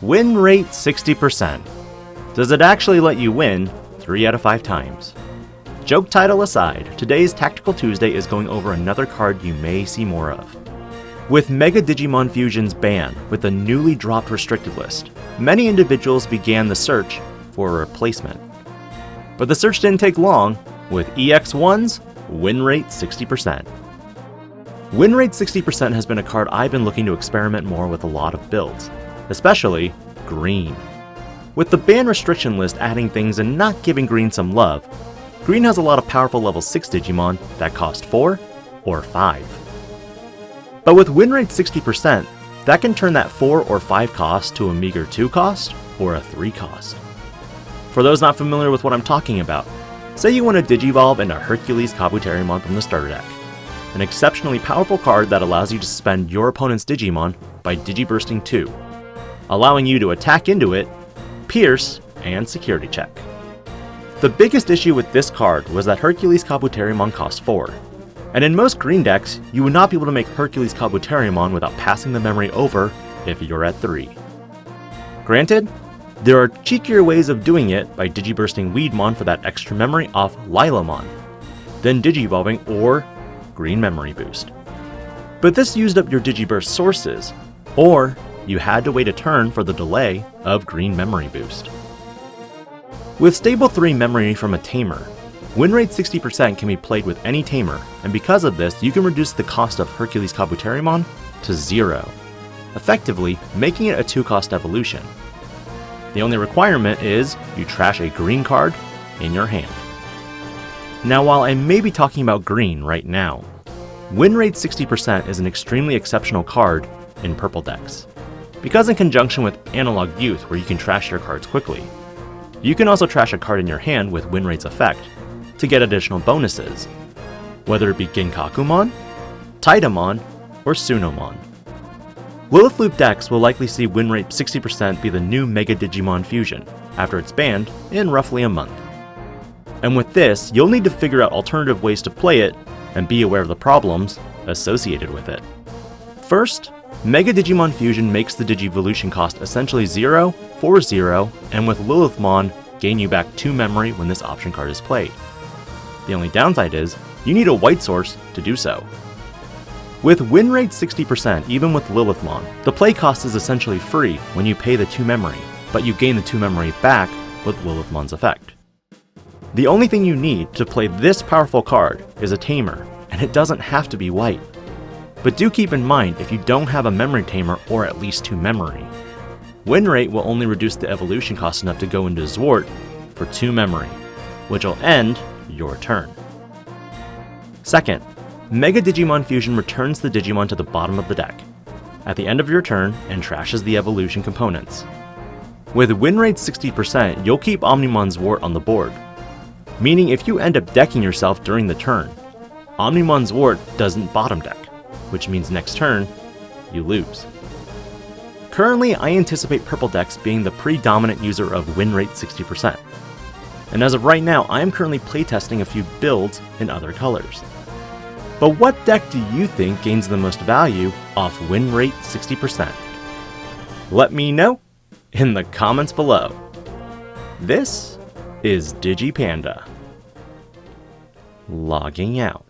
Win rate 60%. Does it actually let you win 3 out of 5 times? Joke title aside, today's Tactical Tuesday is going over another card you may see more of. With Mega Digimon Fusion's ban with the newly dropped restricted list, many individuals began the search for a replacement. But the search didn't take long, with EX1's Win Rate 60%. Win Rate 60% has been a card I've been looking to experiment more with a lot of builds, especially Green. With the ban restriction list adding things and not giving Green some love, Green has a lot of powerful level 6 Digimon that cost 4 or 5. But with Win Rate 60%, that can turn that 4 or 5 cost to a meager 2 cost or a 3 cost. For those not familiar with what I'm talking about, say you want to Digivolve into Hercules Kabuterimon from the starter deck, an exceptionally powerful card that allows you to suspend your opponent's Digimon by Digibursting 2, allowing you to attack into it, pierce, and security check. The biggest issue with this card was that Hercules Kabuterimon cost 4, and in most green decks, you would not be able to make Hercules Kabuterimon without passing the memory over if you're at 3. Granted, there are cheekier ways of doing it by Digibursting Weedmon for that extra memory off Lilamon, then Digivolving or Green Memory Boost. But this used up your Digiburst sources, or you had to wait a turn for the delay of Green Memory Boost. With stable 3 memory from a Tamer, Win Rate 60% can be played with any Tamer, and because of this, you can reduce the cost of Hercules Kabuterimon to 0, effectively making it a 2-cost evolution. The only requirement is you trash a green card in your hand. Now, while I may be talking about green right now, Win Rate 60% is an extremely exceptional card in purple decks, because in conjunction with Analog Youth, where you can trash your cards quickly, you can also trash a card in your hand with Win Rate's effect to get additional bonuses, whether it be Ginkakumon, Taitamon, or Sunomon. Lilith Loop decks will likely see Win Rate 60% be the new Mega Digimon Fusion after it's banned in roughly a month. And with this, you'll need to figure out alternative ways to play it and be aware of the problems associated with it. First, Mega Digimon Fusion makes the Digivolution cost essentially 0 for 0, and with Lilithmon, gain you back 2 memory when this option card is played. The only downside is, you need a white source to do so. With Win Rate 60%, even with Lilithmon, the play cost is essentially free when you pay the 2 memory, but you gain the 2 memory back with Lilithmon's effect. The only thing you need to play this powerful card is a Tamer, and it doesn't have to be white. But do keep in mind if you don't have a memory Tamer or at least 2 memory. Win Rate will only reduce the evolution cost enough to go into Zwart for 2 memory, which will end your turn. Second, Mega Digimon Fusion returns the Digimon to the bottom of the deck at the end of your turn and trashes the evolution components. With Win Rate 60%, you'll keep Omnimon's Zwart on the board, meaning if you end up decking yourself during the turn, Omnimon's Zwart doesn't bottom deck, which means next turn, you lose. Currently, I anticipate purple decks being the predominant user of Win Rate 60%. And as of right now, I am currently playtesting a few builds in other colors. But what deck do you think gains the most value off Win Rate 60%? Let me know in the comments below. This is DIGI-PANDA, logging out.